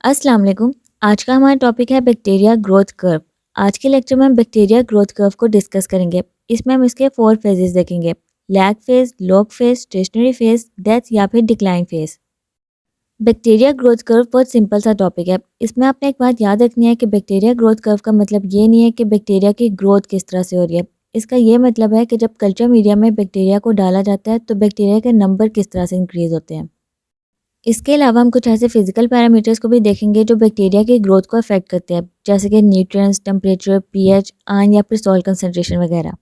अस्सलाम वालेकुम। आज का हमारा टॉपिक है बैक्टीरिया ग्रोथ कर्व। आज के लेक्चर में हम बैक्टीरिया ग्रोथ कर्व को डिस्कस करेंगे। इसमें हम इसके 4 फेजेस देखेंगे: lag phase, log phase, stationary phase, death या फिर decline phase. Bacteria growth curve बहुत सिंपल सा टॉपिक है। इसमें आपने एक बात याद रखनी है कि बैक्टीरिया ग्रोथ कर्व का मतलब ये नहीं है कि बैक्टीरिया की ग्रोथ किस तरह से हो रही है। इसका ये मतलब है कि जब कल्चर मीडिया में बैक्टीरिया को डाला जाता है तो बैक्टीरिया के नंबर किस तरह से इंक्रीज होते हैं। इसके अलावा हम कुछ ऐसे फिजिकल पैरामीटर्स को भी देखेंगे जो बैक्टीरिया की ग्रोथ को अफेक्ट करते हैं, जैसे कि न्यूट्रिएंट्स, टेम्परेचर, पीएच, आयन या फिर सॉल्ट कंसंट्रेशन वगैरह।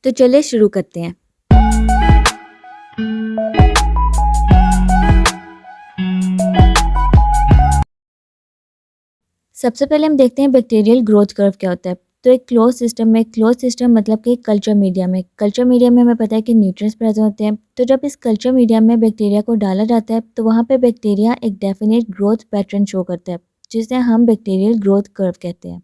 तो चलिए शुरू करते हैं। सबसे पहले हम देखते हैं बैक्टीरियल ग्रोथ कर्व क्या होता है। तो एक क्लोज सिस्टम मतलब कि कल्चर मीडिया में हमें पता है कि न्यूट्रिएंट्स प्रेजेंट होते हैं। तो जब इस कल्चर मीडिया में बैक्टीरिया को डाला जाता है तो वहाँ पे बैक्टीरिया एक डेफिनेट ग्रोथ पैटर्न शो करता है, जिसे हम बैक्टीरियल ग्रोथ कर्व कहते हैं।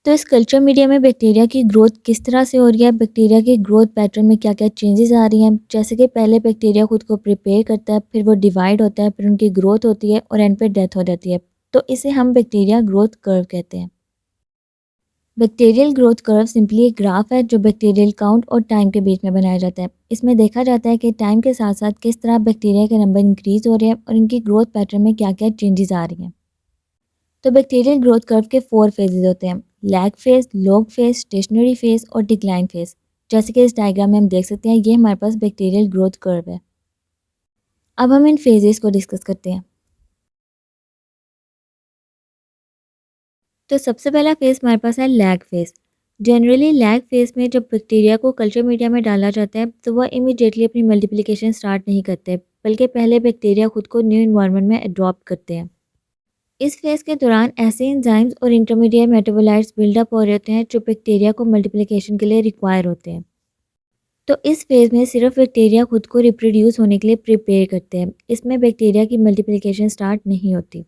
तो इस कल्चर मीडिया में बैक्टीरिया की ग्रोथ किस तरह से हो रही है, बैक्टीरिया के ग्रोथ पैटर्न में क्या क्या चेंजेस आ रही हैं, जैसे कि पहले बैक्टीरिया खुद को प्रिपेयर करता है, फिर वो डिवाइड होता है, फिर उनकी ग्रोथ होती है और एंड पे डेथ हो जाती है। तो इसे हम बैक्टीरिया ग्रोथ कर्व कहते हैं। बैक्टीरियल ग्रोथ कर्व सिंपली एक ग्राफ है जो बैक्टीरियल काउंट और टाइम के बीच में बनाया जाता है। इसमें देखा जाता है कि टाइम के साथ साथ किस तरह बैक्टीरिया के नंबर इंक्रीज हो रहे हैं और इनकी ग्रोथ पैटर्न में क्या क्या चेंजेस आ रही हैं। तो बैक्टीरियल ग्रोथ कर्व के 4 फेजेस होते हैं: lag phase, log phase, stationary phase और डिक्लाइन फेज। जैसे कि इस डायग्राम में हम देख सकते हैं, ये हमारे पास बैक्टीरियल ग्रोथ कर्व है। अब हम इन फेजेस को डिस्कस करते हैं। तो सबसे पहला फेज हमारे पास है lag phase. Generally lag phase में जब बैक्टीरिया को कल्चर मीडिया में डाला जाता है तो वह इमीडिएटली अपनी मल्टीप्लिकेशन स्टार्ट नहीं करते, बल्कि पहले बैक्टीरिया खुद को न्यू इन्वायरमेंट में अडॉप्ट करते हैं। इस फेज के दौरान ऐसे एंजाइम्स और इंटरमीडिएट मेटाबोलाइट्स बिल्डअप हो रहे होते हैं जो बैक्टीरिया को मल्टीप्लिकेशन के लिए रिक्वायर होते हैं। तो इस फेज में सिर्फ बैक्टीरिया खुद को रिप्रोड्यूस होने के लिए प्रिपेयर करते हैं, इसमें बैक्टीरिया की मल्टीप्लिकेशन स्टार्ट नहीं होती।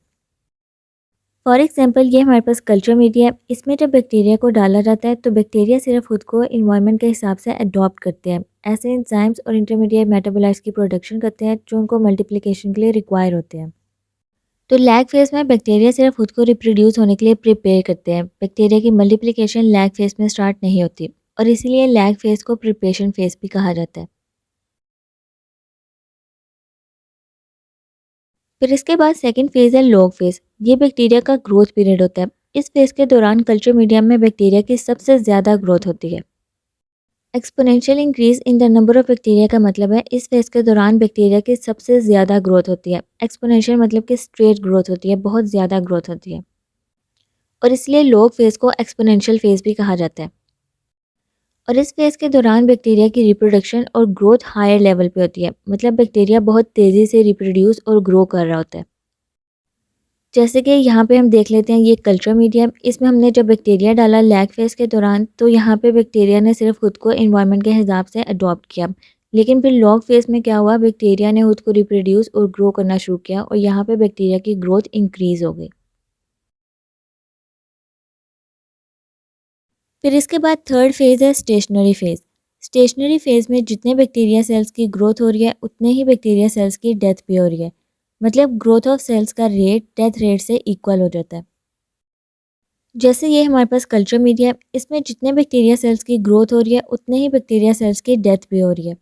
फॉर एग्जांपल ये हमारे पास कल्चर मीडिया है। इसमें जब बैक्टीरिया को डाला जाता है तो बैक्टीरिया सिर्फ खुद को इन्वायरमेंट के हिसाब से अडॉप्ट करते हैं, ऐसे एंजाइम्स और इंटरमीडिएट मेटाबोलाइट्स की प्रोडक्शन करते हैं जो उनको मल्टीप्लिकेशन के लिए रिक्वायर होते हैं। तो लैग फेज में बैक्टीरिया सिर्फ खुद को रिप्रोड्यूस होने के लिए प्रिपेयर करते हैं, बैक्टीरिया की मल्टीप्लिकेशन लैग फेज में स्टार्ट नहीं होती और इसीलिए लैग फेज को प्रिपरेशन फेज भी कहा जाता है। फिर इसके बाद सेकंड फेज है लॉग फेज। ये बैक्टीरिया का ग्रोथ पीरियड होता है। इस फेज के दौरान कल्चर मीडियम में बैक्टीरिया की सबसे ज़्यादा ग्रोथ होती है। Exponential increase in the number of bacteria का मतलब है इस फेज के दौरान बैक्टीरिया की सबसे ज़्यादा ग्रोथ होती है। एक्सपोनेंशियल मतलब कि स्ट्रेट ग्रोथ होती है, बहुत ज़्यादा ग्रोथ होती है और इसलिए लॉग फेज को एक्सपोनेंशियल फेज भी कहा जाता है। और इस फेज के दौरान बैक्टीरिया की रिप्रोडक्शन और ग्रोथ हायर लेवल पे होती है, मतलब बैक्टीरिया बहुत तेज़ी से रिप्रोड्यूस और ग्रो कर रहा होता है। जैसे कि यहाँ पे हम देख लेते हैं, ये कल्चर मीडियम, इसमें हमने जब बैक्टीरिया डाला लैग फेज के दौरान तो यहाँ पे बैक्टीरिया ने सिर्फ खुद को इन्वायरमेंट के हिसाब से अडॉप्ट किया। लेकिन फिर लॉग फेज में क्या हुआ, बैक्टीरिया ने खुद को रिप्रोड्यूस और ग्रो करना शुरू किया और यहाँ पे बैक्टीरिया की ग्रोथ इंक्रीज हो गई। फिर इसके बाद थर्ड फेज है स्टेशनरी फेज। स्टेशनरी फेज में जितने बैक्टीरिया सेल्स की ग्रोथ हो रही है उतने ही बैक्टीरिया सेल्स की डेथ भी हो रही है, मतलब ग्रोथ ऑफ सेल्स का रेट डेथ रेट से इक्वल हो जाता है। जैसे ये हमारे पास कल्चर मीडिया है, इसमें जितने बैक्टीरिया सेल्स की ग्रोथ हो रही है उतने ही बैक्टीरिया सेल्स की डेथ भी हो रही है।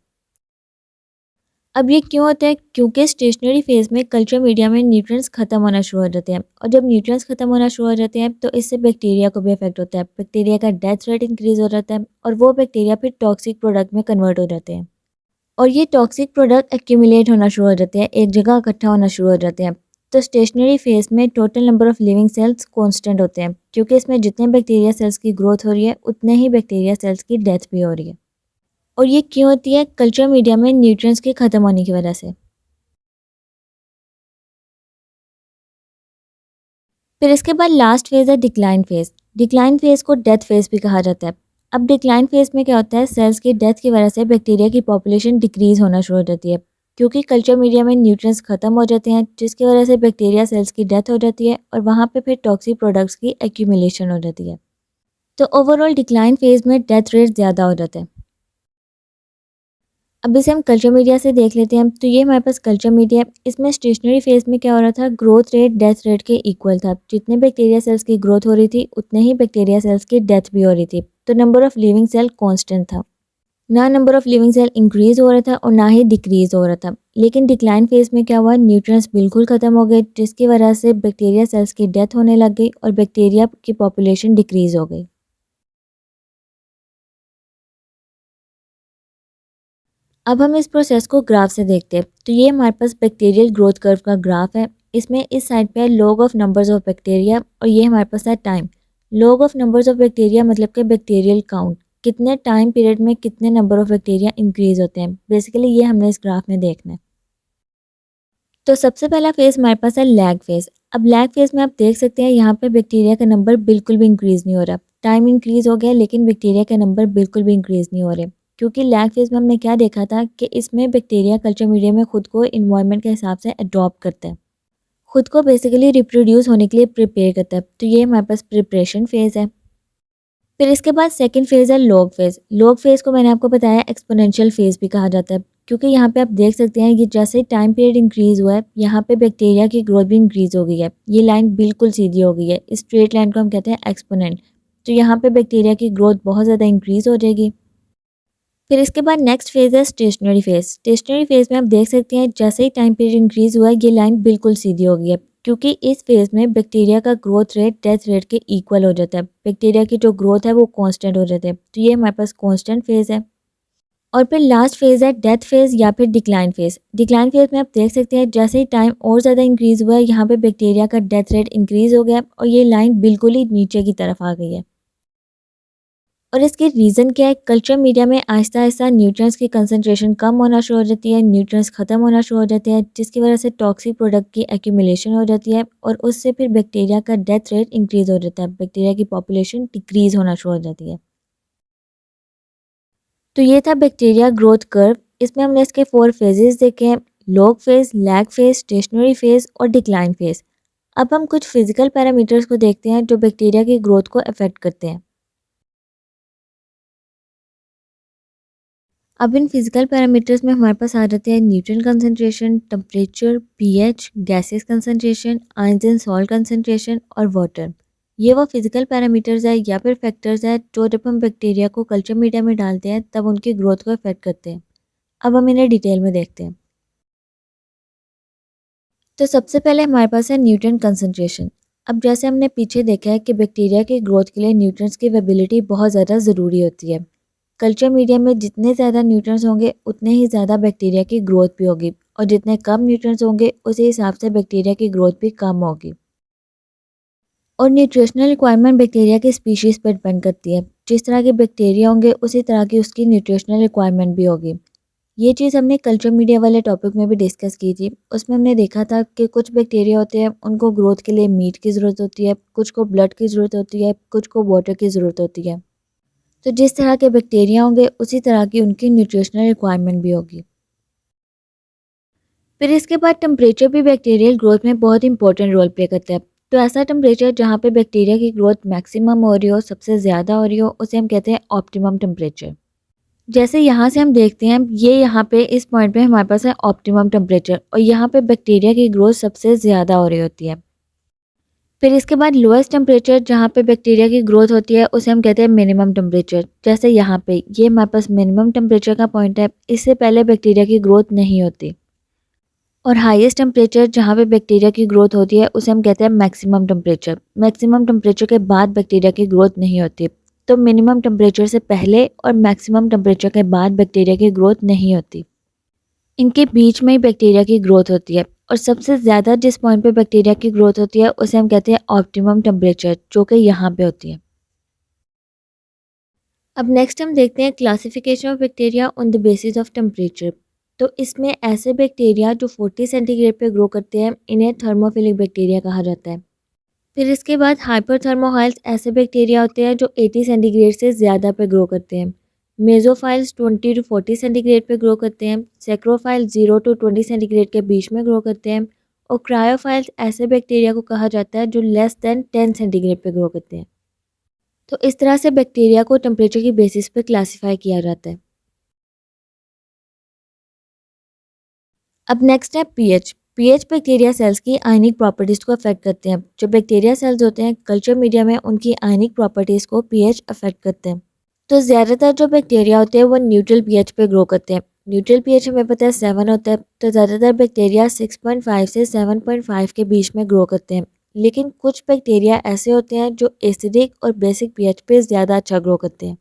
अब ये क्यों होता है, क्योंकि स्टेशनरी फेज में कल्चर मीडिया में न्यूट्रिएंट्स खत्म होना शुरू हो जाते हैं और जब न्यूट्रिएंट्स खत्म होना शुरू हो जाते हैं तो इससे बैक्टीरिया को भी इफेक्ट होता है। बैक्टीरिया का डेथ रेट इंक्रीज हो जाता है और वो बैक्टीरिया फिर टॉक्सिक प्रोडक्ट में कन्वर्ट हो जाते हैं और ये टॉक्सिक प्रोडक्ट एक्यूमुलेट होना शुरू हो जाते हैं, एक जगह इकट्ठा होना शुरू हो जाते हैं। तो स्टेशनरी फेज में total number of living cells constant होते हैं, क्योंकि इसमें जितने बैक्टीरिया सेल्स की ग्रोथ हो रही है उतने ही बैक्टीरिया सेल्स की डेथ भी हो रही है। और ये क्यों होती है, कल्चर मीडिया में न्यूट्रिएंट्स के खत्म होने की वजह से। फिर इसके बाद लास्ट फेज है डिक्लाइन फेज। डिक्लाइन फेज को डेथ फेज भी कहा जाता है। अब डिक्लाइन फेज में क्या होता है, सेल्स की डेथ की वजह से बैक्टीरिया की पॉपुलेशन डिक्रीज होना शुरू हो जाती है, क्योंकि कल्चर मीडिया में न्यूट्रिएंट्स खत्म हो जाते हैं, जिसकी वजह से बैक्टीरिया सेल्स की डेथ हो जाती है और वहाँ पे फिर टॉक्सिक प्रोडक्ट्स की एक्यूमुलेशन हो जाती है। तो ओवरऑल डिक्लाइन फेज में डेथ रेट ज़्यादा हो जाता है। अब इसे हम कल्चर मीडिया से देख लेते हैं। तो ये हमारे पास कल्चर मीडिया है। इसमें स्टेशनरी फेज में क्या हो रहा था, ग्रोथ रेट डेथ रेट के इक्वल था। जितने बैक्टीरिया सेल्स की ग्रोथ हो रही थी उतने ही बैक्टीरिया सेल्स की डेथ भी हो रही थी। तो number of living cell constant था, ना number of living cell increase हो रहा था और ना ही डिक्रीज हो रहा था। लेकिन डिक्लाइन फेज में क्या हुआ, न्यूट्रिएंट्स बिल्कुल खत्म हो गए, जिसकी वजह से बैक्टीरिया सेल्स की डेथ होने लग गई और बैक्टीरिया की पॉपुलेशन डिक्रीज हो गई। अब हम इस प्रोसेस को ग्राफ से देखते हैं। तो ये हमारे पास बैक्टीरियल ग्रोथ कर्व का ग्राफ है। इसमें इस साइड पे है log of numbers of bacteria और ये हमारे पास है time. Log of numbers of bacteria मतलब कि बैक्टीरियल काउंट, कितने टाइम पीरियड में कितने नंबर ऑफ बैक्टीरिया इंक्रीज होते हैं। बेसिकली ये हमने इस ग्राफ में देखना है। तो सबसे पहला फेज हमारे पास है लैग फेज। अब लैग फेज में आप देख सकते हैं यहाँ पे बैक्टीरिया का नंबर बिल्कुल भी इंक्रीज नहीं हो रहा। टाइम इंक्रीज हो गया लेकिन बैक्टीरिया के नंबर बिल्कुल भी इंक्रीज नहीं हो रहे, क्योंकि लैग फेज में हमने क्या देखा था कि इसमें बैक्टीरिया कल्चर मीडिया में खुद को इन्वायरमेंट के हिसाब से अडॉप्ट करता है, खुद को बेसिकली रिप्रोड्यूस होने के लिए प्रिपेयर करता है। तो ये हमारे पास प्रिपरेशन फेज है। फिर इसके बाद सेकंड फेज है लॉग फेज। लॉग फेज को मैंने आपको बताया एक्सपोनेंशियल फेज भी कहा जाता है, क्योंकि यहाँ पे आप देख सकते हैं ये जैसे ही टाइम पीरियड इंक्रीज हुआ है यहाँ पे बैक्टीरिया की ग्रोथ भी इंक्रीज हो गई है। ये लाइन बिल्कुल सीधी हो गई है, इस स्ट्रेट लाइन को हम कहते हैं एक्सपोनेंट। तो यहाँ पे बैक्टीरिया की ग्रोथ बहुत ज़्यादा इंक्रीज हो जाएगी। फिर इसके बाद नेक्स्ट फेज है स्टेशनरी फेज। स्टेशनरी फेज में आप देख सकते हैं जैसे ही टाइम पीरियड इंक्रीज हुआ है ये लाइन बिल्कुल सीधी हो गई है, क्योंकि इस फेज में बैक्टीरिया का ग्रोथ रेट डेथ रेट के इक्वल हो जाता है। बैक्टीरिया की जो ग्रोथ है वो कांस्टेंट हो जाती है। तो ये हमारे पास कांस्टेंट फेज है। और फिर लास्ट फेज है डेथ फेज या फिर डिक्लाइन फेज। डिक्लाइन फेज में आप देख सकते हैं जैसे ही टाइम और ज़्यादा इंक्रीज हुआ है यहाँ पे बैक्टीरिया का डेथ रेट इंक्रीज हो गया और ये लाइन बिल्कुल ही नीचे की तरफ आ गई है। और इसकी रीज़न क्या है, कल्चर मीडिया में आहिस्ता आहिस्ता न्यूट्रिएंट्स की कंसंट्रेशन कम होना शुरू हो जाती है, न्यूट्रिएंट्स ख़त्म होना शुरू हो जाते हैं, जिसकी वजह से टॉक्सिक प्रोडक्ट की एक्यूमुलेशन हो जाती है और उससे फिर बैक्टीरिया का डेथ रेट इंक्रीज हो जाता है, बैक्टीरिया की पॉपुलेशन डिक्रीज होना शुरू हो जाती है। तो ये था बैक्टीरिया ग्रोथ कर्व। इसमें हमने इसके 4 फेजेस देखे हैं, log phase, lag phase, stationary phase और डिक्लाइन फेज। अब हम कुछ फिजिकल पैरामीटर्स को देखते हैं जो बैक्टीरिया की ग्रोथ को अफेक्ट करते हैं। अब इन फिजिकल पैरामीटर्स में हमारे पास आ जाते हैं nutrient concentration, temperature, pH, gases concentration, ions and salt concentration और वाटर। ये वो फिजिकल पैरामीटर्स है या फिर फैक्टर्स है जो जब हम बैक्टीरिया को कल्चर मीडिया में डालते हैं तब उनकी ग्रोथ को अफेक्ट करते हैं। अब हम इन्हें डिटेल में देखते हैं। तो सबसे पहले हमारे पास है न्यूट्रिएंट कंसंट्रेशन। अब जैसे हमने पीछे देखा है कि बैक्टीरिया की ग्रोथ के लिए न्यूट्रिएंट्स की अवेलेबिलिटी बहुत ज़्यादा ज़रूरी होती है। कल्चर मीडिया में जितने ज़्यादा न्यूट्रिएंट्स होंगे उतने ही ज़्यादा बैक्टीरिया की ग्रोथ भी होगी और जितने कम न्यूट्रिएंट्स होंगे उसी हिसाब से बैक्टीरिया की ग्रोथ भी कम होगी। और न्यूट्रिशनल रिक्वायरमेंट बैक्टीरिया की स्पीशीज़ पर डिपेंड करती है। जिस तरह के बैक्टीरिया होंगे उसी तरह की उसकी न्यूट्रिशनल रिक्वायरमेंट भी होगी। ये चीज़ हमने कल्चर मीडिया वाले टॉपिक में भी डिस्कस की थी। उसमें हमने देखा था कि कुछ बैक्टीरिया होते हैं उनको ग्रोथ के लिए मीट की ज़रूरत होती है, कुछ को ब्लड की ज़रूरत होती है, कुछ को वाटर की ज़रूरत होती है। तो जिस तरह के बैक्टीरिया होंगे उसी तरह की उनकी न्यूट्रिशनल रिक्वायरमेंट भी होगी। फिर इसके बाद टेम्परेचर भी बैक्टीरियल ग्रोथ में बहुत इंपॉर्टेंट रोल प्ले करता है। तो ऐसा टेम्परेचर जहाँ पे बैक्टीरिया की ग्रोथ मैक्सिमम हो रही हो, सबसे ज़्यादा हो रही हो, उसे हम कहते हैं ऑप्टिमम टेम्परेचर। जैसे यहाँ से हम देखते हैं ये यहाँ पे इस पॉइंट पे हमारे पास है ऑप्टिमम टेम्परेचर और यहाँ पे बैक्टीरिया की ग्रोथ सबसे ज़्यादा हो रही होती है। फिर इसके बाद लोएस्ट टेम्परेचर जहाँ पे बैक्टीरिया की ग्रोथ होती है उसे हम कहते हैं मिनिमम टेम्परेचर। जैसे यहाँ पे ये हमारे पास मिनिमम टेम्परेचर का पॉइंट है, इससे पहले बैक्टीरिया की ग्रोथ नहीं होती। और हाईएस्ट टेम्परेचर जहाँ पे बैक्टीरिया की ग्रोथ होती है उसे हम कहते हैं मैक्सिमम टेम्परेचर। मैक्सिमम टेम्परेचर के बाद बैक्टीरिया की ग्रोथ नहीं होती। तो मिनिमम टेम्परेचर से पहले और मैक्सिमम टेम्परेचर के बाद बैक्टीरिया की ग्रोथ नहीं होती, इनके बीच में ही बैक्टीरिया की ग्रोथ होती है। और सबसे ज़्यादा जिस पॉइंट पे बैक्टीरिया की ग्रोथ होती है उसे हम कहते हैं ऑप्टिमम टेम्परेचर, जो कि यहाँ पे होती है। अब नेक्स्ट हम देखते हैं classification of bacteria on the basis of temperature. तो इसमें ऐसे बैक्टीरिया जो 40 सेंटीग्रेड पे ग्रो करते हैं इन्हें थर्मोफिलिक बैक्टीरिया कहा जाता है। फिर इसके बाद हाइपरथर्मोफाइल्स ऐसे बैक्टीरिया होते हैं जो 80 सेंटीग्रेड से ज़्यादा पे ग्रो करते हैं। मेजोफाइल्स 20 टू 40 सेंटीग्रेड पे ग्रो करते हैं। सेक्रोफाइल 0 टू 20 सेंटीग्रेड के बीच में ग्रो करते हैं। और क्रायोफाइल्स ऐसे बैक्टीरिया को कहा जाता है जो लेस दैन 10 सेंटीग्रेड पे ग्रो करते हैं। तो इस तरह से बैक्टीरिया को टेम्परेचर की बेसिस पे क्लासीफाई किया जाता है। अब नेक्स्ट है पीएच। पीएच बैक्टीरिया सेल्स की आयनिक प्रॉपर्टीज़ को अफेक्ट करते हैं। जो बैक्टीरिया सेल्स होते हैं कल्चर मीडिया में उनकी आयनिक प्रॉपर्टीज़ को पीएच अफेक्ट करते हैं। तो ज़्यादातर जो बैक्टीरिया होते हैं वो न्यूट्रल पीएच पे ग्रो करते हैं। न्यूट्रल पीएच हमें पता है 7 होता है, तो ज़्यादातर बैक्टीरिया 6.5 से 7.5 के बीच में ग्रो करते हैं। लेकिन कुछ बैक्टीरिया ऐसे होते हैं जो एसिडिक और बेसिक पीएच पे ज़्यादा अच्छा ग्रो करते हैं।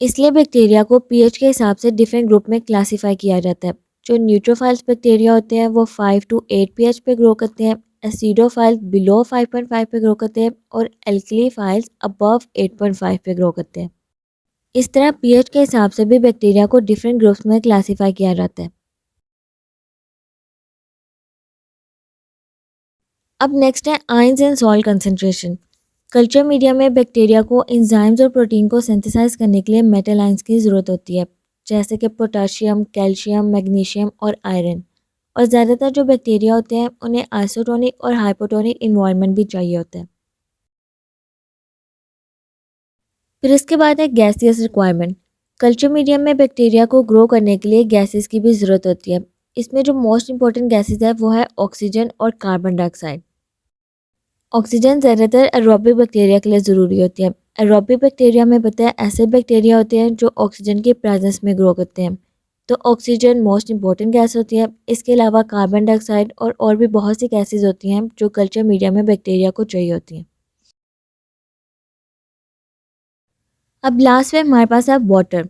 इसलिए बैक्टीरिया को पीएच के हिसाब से डिफरेंट ग्रुप में क्लासीफाई किया जाता है। जो न्यूट्रोफाइल्स बैक्टीरिया होते हैं वो 5 टू 8 पीएच पे ग्रो करते हैं, एसिडोफाइल्स बिलो 5.5 पे ग्रो करते हैं और एल्कलीफाइल्स अबव 8.5 पे ग्रो करते हैं। इस तरह पीएच के हिसाब से भी बैक्टीरिया को डिफरेंट ग्रुप्स में क्लासीफाई किया जाता है। अब नेक्स्ट है ions and salt concentration. Culture media में बैक्टीरिया को एंजाइम्स और प्रोटीन को सिंथेसाइज करने के लिए मेटल आयंस की ज़रूरत होती है, जैसे कि पोटाशियम, कैल्शियम, मैग्नीशियम और आयरन। और ज़्यादातर जो बैक्टीरिया होते हैं उन्हें आइसोटोनिक और हाइपोटोनिक इन्वायरमेंट भी चाहिए होता है। फिर इसके बाद है गैसियस रिक्वायरमेंट। कल्चर मीडियम में बैक्टीरिया को ग्रो करने के लिए गैसेस की भी ज़रूरत होती है। इसमें जो मोस्ट इंपॉर्टेंट गैसेस है वो है ऑक्सीजन और कार्बन डाइऑक्साइड। ऑक्सीजन ज़्यादातर एरोबिक बैक्टीरिया के लिए ज़रूरी होती है। एरोबिक बैक्टीरिया में पता है ऐसे बैक्टीरिया होते हैं जो ऑक्सीजन के प्रेजेंस में ग्रो करते हैं। तो ऑक्सीजन मोस्ट इंपॉर्टेंट गैस होती है। इसके अलावा कार्बन डाइऑक्साइड और भी बहुत सी गैसेस होती हैं जो कल्चर मीडिया में बैक्टीरिया को चाहिए होती हैं। अब लास्ट में हमारे पास है वाटर।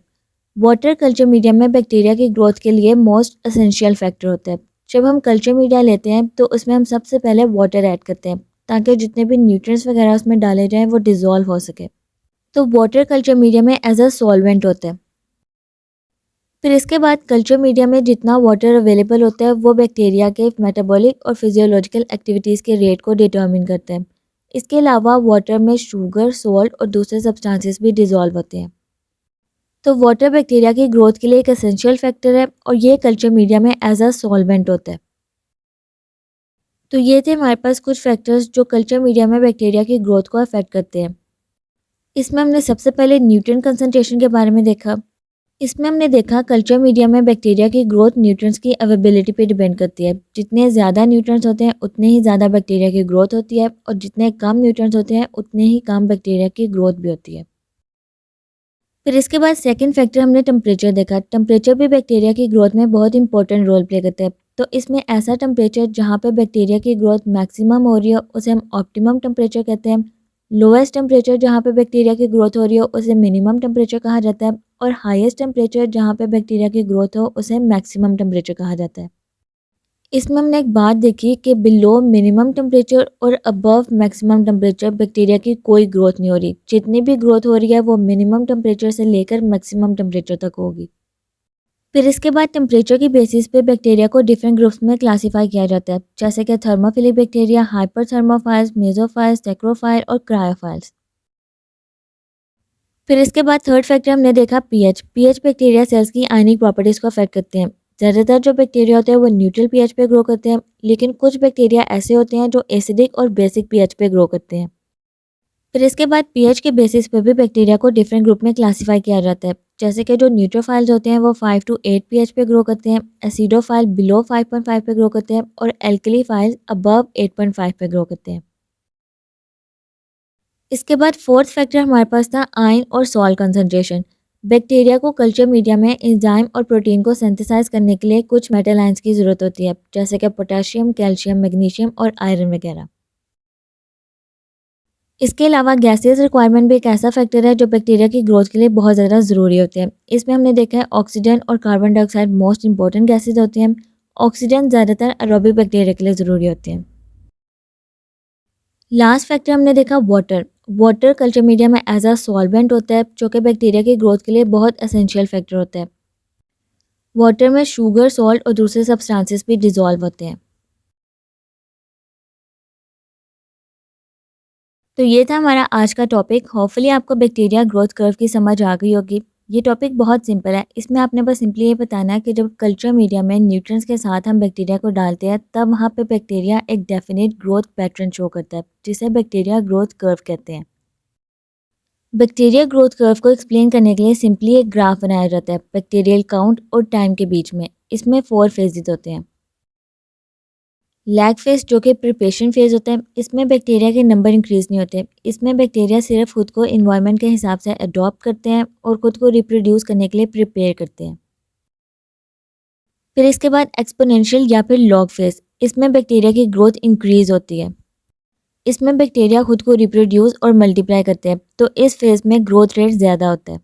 वाटर कल्चर मीडिया में बैक्टीरिया की ग्रोथ के लिए मोस्ट असेंशियल फैक्टर होता है। जब हम कल्चर मीडिया लेते हैं तो उसमें हम सबसे पहले वाटर ऐड करते हैं ताकि जितने भी न्यूट्रिएंट्स वगैरह उसमें डाले जाएं वो डिज़ोल्व हो सके। तो वाटर कल्चर मीडिया में एज अ सॉल्वेंट होता है। फिर इसके बाद कल्चर मीडिया में जितना वाटर अवेलेबल होता है वो बैक्टीरिया के मेटाबॉलिक और फिजियोलॉजिकल एक्टिविटीज़ के रेट को डिटर्मिन करते हैं। इसके अलावा वाटर में शुगर, सॉल्ट और दूसरे सब्सटेंसेस भी डिज़ोल्व होते हैं। तो वाटर बैक्टीरिया की ग्रोथ के लिए एक एसेंशियल फैक्टर है और ये कल्चर मीडिया में एज अ सॉल्वेंट होता है। तो ये थे हमारे पास कुछ फैक्टर्स जो कल्चर मीडिया में बैक्टीरिया की ग्रोथ को अफेक्ट करते हैं। इसमें हमने सबसे पहले न्यूट्रिएंट कंसंट्रेशन के बारे में देखा। इसमें हमने देखा कल्चर मीडिया में बैक्टीरिया की ग्रोथ न्यूट्रिएंट्स की अवेलेबिलिटी पे डिपेंड करती है। जितने ज़्यादा न्यूट्रिएंट्स होते हैं उतने ही ज़्यादा बैक्टीरिया की ग्रोथ होती है और जितने कम न्यूट्रिएंट्स होते हैं उतने ही कम बैक्टीरिया की ग्रोथ भी होती है। फिर इसके बाद सेकंड फैक्टर हमने टेम्परेचर देखा। टेम्परेचर भी बैक्टीरिया की ग्रोथ में बहुत इंपॉर्टेंट रोल प्ले करता है। तो इसमें ऐसा टेम्परेचर जहाँ पे बैक्टीरिया की ग्रोथ मैक्सिमम हो रही हो उसे हम ऑप्टिमम टेम्परेचर कहते हैं। लोएस्ट टेम्परेचर जहाँ पे बैक्टीरिया की ग्रोथ हो रही हो उसे मिनिमम टेम्परेचर कहा जाता है और हाईएस्ट टेम्परेचर जहाँ पे बैक्टीरिया की ग्रोथ हो उसे मैक्सिमम टेम्परेचर कहा जाता है। इसमें हमने एक बात देखी कि बिलो मिनिमम टेम्परेचर और अबव मैक्सिमम टेम्परेचर बैक्टीरिया की कोई ग्रोथ नहीं हो रही। जितनी भी ग्रोथ हो रही है वो मिनिमम टेम्परेचर से लेकर मैक्सिमम टेम्परेचर तक होगी। फिर इसके बाद टेम्परेचर की बेसिस पे बैक्टीरिया को डिफरेंट ग्रुप्स में क्लासीफाई किया जाता है, जैसे कि थर्मोफिलिक बैक्टीरिया, हाइपरथर्मोफाइल्स, मेसोफाइल्स, टेक्रोफाइल और क्रायोफाइल्स। फिर इसके बाद थर्ड फैक्टर हमने देखा पीएच। पीएच बैक्टीरिया सेल्स की आयनिक प्रॉपर्टीज़ को अफेक्ट करते हैं। ज़्यादातर जो बैक्टीरिया होते हैं वो न्यूट्रल पीएच पे ग्रो करते हैं, लेकिन कुछ बैक्टीरिया ऐसे होते हैं जो एसिडिक और बेसिक पीएच पे ग्रो करते हैं। फिर इसके बाद पीएच के बेसिस पे भी बैक्टीरिया को डिफरेंट ग्रुप में क्लासीफाई किया जाता है, जैसे कि जो न्यूट्रोफाइल्स होते हैं वो 5 टू 8 पीएच पे ग्रो करते हैं, एसिडोफाइल बिलो 5.5 पे ग्रो करते हैं और एल्कलीफाइल अबव 8.5 पे ग्रो करते हैं। इसके बाद फोर्थ फैक्टर हमारे पास था आयन और सॉल्ट कंसंट्रेशन। बैक्टीरिया को कल्चर मीडिया में एंजाइम और प्रोटीन को सिंथेसाइज करने के लिए कुछ मेटल आयंस की ज़रूरत होती है, जैसे कि पोटेशियम, कैल्शियम, मैग्नीशियम और आयरन वगैरह। इसके अलावा गैसियस रिक्वायरमेंट भी एक ऐसा फैक्टर है जो बैक्टीरिया की ग्रोथ के लिए बहुत ज़्यादा ज़रूरी होते हैं। इसमें हमने देखा है ऑक्सीजन और carbon dioxide most important gases होते हैं। ऑक्सीजन ज़्यादातर एरोबिक बैक्टीरिया के लिए ज़रूरी होते हैं। लास्ट फैक्टर हमने देखा वाटर। वाटर कल्चर मीडिया में एज अ सॉल्वेंट होता है जो कि बैक्टीरिया की ग्रोथ के लिए बहुत एसेंशियल फैक्टर होता है। वाटर में शुगर, सॉल्ट और दूसरे सब्सटेंसेस भी डिजॉल्व होते हैं। तो ये था हमारा आज का टॉपिक। होपफुली आपको बैक्टीरिया ग्रोथ कर्व की समझ आ गई होगी। ये टॉपिक बहुत सिंपल है। इसमें आपने बस सिंपली ये बताना है कि जब कल्चर मीडिया में न्यूट्रिएंट्स के साथ हम बैक्टीरिया को डालते हैं तब वहाँ पे बैक्टीरिया एक डेफिनेट ग्रोथ पैटर्न शो करता है जिसे बैक्टीरिया ग्रोथ कर्व कहते हैं। बैक्टीरिया ग्रोथ कर्व को एक्सप्लेन करने के लिए सिंपली एक ग्राफ बनाया जाता है बैक्टीरियल काउंट और टाइम के बीच में। इसमें 4 फेजेस होते हैं। लैग फेज जो कि प्रिपरेशन फेज होता है, इसमें बैक्टीरिया के नंबर इंक्रीज नहीं होते। इसमें बैक्टीरिया सिर्फ खुद को इन्वायरमेंट के हिसाब से अडॉप्ट करते हैं और खुद को रिप्रोड्यूस करने के लिए प्रिपेयर करते हैं। फिर इसके बाद एक्सपोनेंशियल या फिर लॉग फेज, इसमें बैक्टीरिया की ग्रोथ इंक्रीज होती है। इसमें बैक्टीरिया खुद को रिप्रोड्यूस और मल्टीप्लाई करते हैं, तो इस फेज में ग्रोथ रेट ज़्यादा होता है।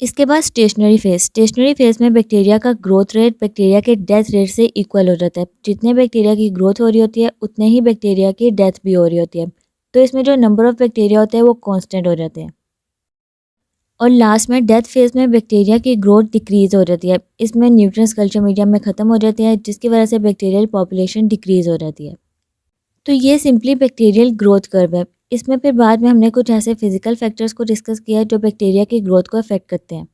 इसके बाद स्टेशनरी फेज में बैक्टीरिया का ग्रोथ रेट बैक्टीरिया के डेथ रेट से इक्वल हो जाता है। जितने बैक्टीरिया की ग्रोथ हो रही होती है उतने ही बैक्टीरिया की डेथ भी हो रही होती है। तो इसमें जो नंबर ऑफ बैक्टीरिया होते हैं वो कांस्टेंट हो जाते हैं। और लास्ट में डेथ फेज में बैक्टीरिया की ग्रोथ डिक्रीज हो जाती है। इसमें न्यूट्रिएंट्स कल्चर मीडियम में ख़त्म हो जाते हैं, जिसकी वजह से बैक्टीरियल पॉपुलेशन डिक्रीज हो जाती है। तो ये सिंपली बैक्टीरियल ग्रोथ कर्व है। इसमें फिर बाद में हमने कुछ ऐसे फिजिकल फैक्टर्स को डिस्कस किया जो बैक्टीरिया की ग्रोथ को अफेक्ट करते हैं।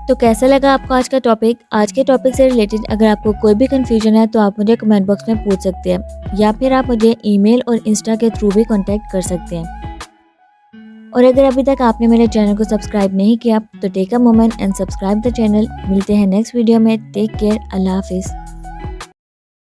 तो कैसा लगा आपको आज का टॉपिक? आज के टॉपिक से रिलेटेड अगर आपको कोई भी कन्फ्यूजन है तो आप मुझे कमेंट बॉक्स में पूछ सकते हैं, या फिर आप मुझे ईमेल और इंस्टा के थ्रू भी कांटेक्ट कर सकते हैं। और अगर अभी तक आपने मेरे चैनल को सब्सक्राइब नहीं किया तो take a moment and subscribe the channel. मिलते हैं नेक्स्ट वीडियो में। Take care. अल्लाह हाफिज़।